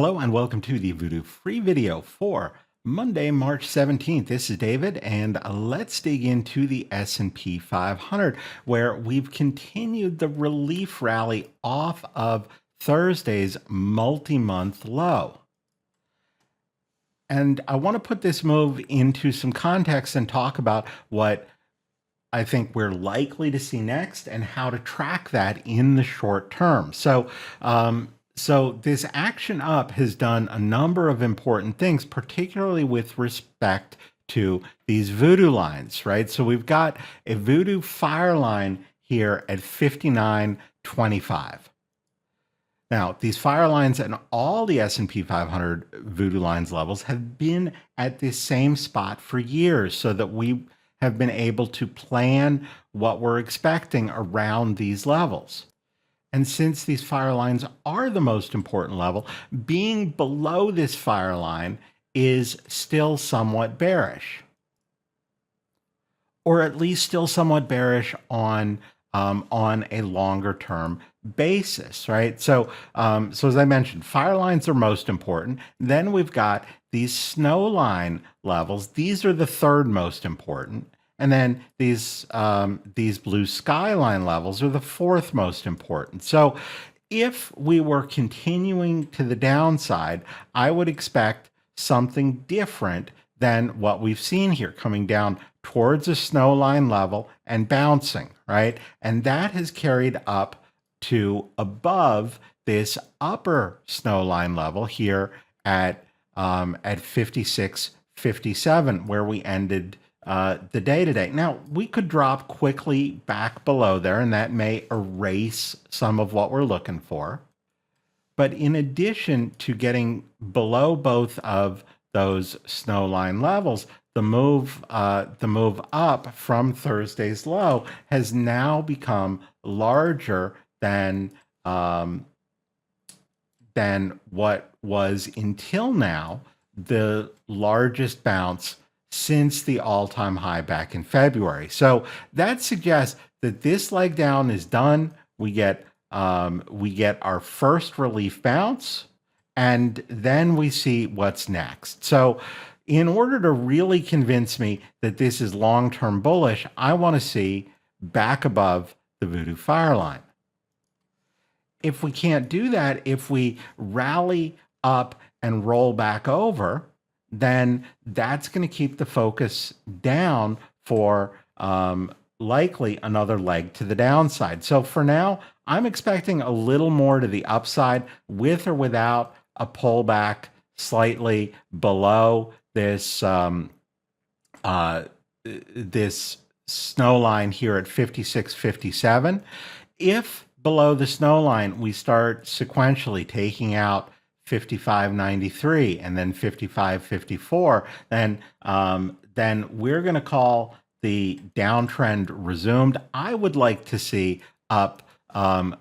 Hello and welcome to the Voodoo free video for Monday, March 17th. This is David and let's dig into the S&P 500 where we've continued the relief rally off of Thursday's multi-month low. And I want to put this move into some context and talk about what I think we're likely to see next and how to track that in the short term. So this action up has done a number of important things, particularly with respect to these Voodoo lines, right? So we've got a Voodoo fire line here at 59.25. Now, these fire lines and all the S&P 500 Voodoo lines levels have been at this same spot for years so that we have been able to plan what we're expecting around these levels. And since these fire lines are the most important level, being below this fire line is still somewhat bearish, or at least still somewhat bearish on a longer term basis, right? So as I mentioned, fire lines are most important. Then we've got these snow line levels. These are the third most important. And then these blue skyline levels are the fourth most important. So if we were continuing to the downside, I would expect something different than what we've seen here, coming down towards a snow line level and bouncing, right? And that has carried up to above this upper snow line level here at 56.57, where we ended the day today. Now, we could drop quickly back below there, and that may erase some of what we're looking for. But in addition to getting below both of those snow line levels, the move up from Thursday's low has now become larger than what was until now the largest bounce since the all-time high back in February. So that suggests that this leg down is done. We get our first relief bounce, and then we see what's next. So in order to really convince me that this is long-term bullish, I want to see back above the Voodoo fire line. If we can't do that, if we rally up and roll back over, then that's going to keep the focus down for likely another leg to the downside. So for now, I'm expecting a little more to the upside with or without a pullback slightly below this this snow line here at 56.57. If below the snow line we start sequentially taking out 55.93 and then 55.54, then we're going to call the downtrend resumed. I would like to see up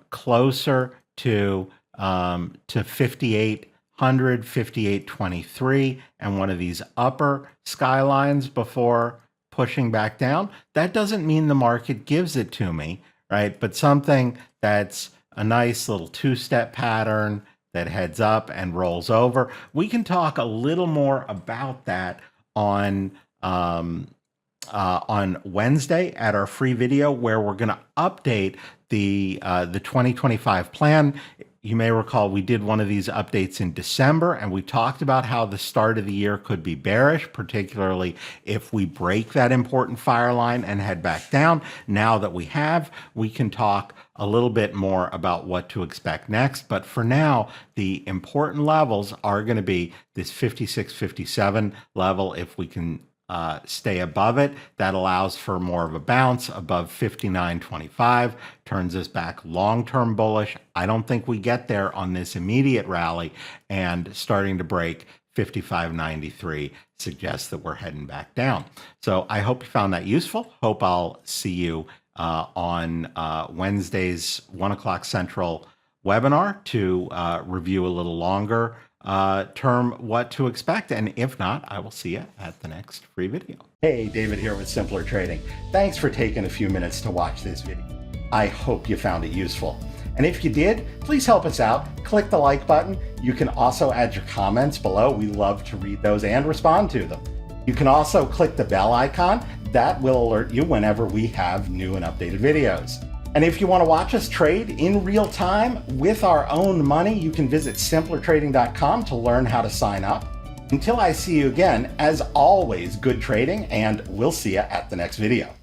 closer to 5800, 58.23, and one of these upper skylines before pushing back down. That doesn't mean the market gives it to me, right? But something that's a nice little two-step pattern that heads up and rolls over. We can talk a little more about that on Wednesday at our free video, where we're going to update the 2025 plan. You may recall we did one of these updates in December, and we talked about how the start of the year could be bearish, particularly if we break that important fire line and head back down. Now that we have, we can talk a little bit more about what to expect next. But for now, the important levels are going to be this 56.57 level. If we can stay above it, that allows for more of a bounce above 59.25, turns us back long-term bullish. I don't think we get there on this immediate rally, and starting to break 55.93 suggests that we're heading back down. So I hope you found that useful. Hope I'll see you on Wednesday's 1 o'clock Central webinar to review a little longer term what to expect. And if not, I will see you at the next free video. Hey, David here with Simpler Trading. Thanks for taking a few minutes to watch this video. I hope you found it useful. And if you did, please help us out. Click the like button. You can also add your comments below. We love to read those and respond to them. You can also click the bell icon. That will alert you whenever we have new and updated videos. And if you want to watch us trade in real time with our own money, you can visit simplertrading.com to learn how to sign up. Until I see you again, as always, good trading, and we'll see you at the next video.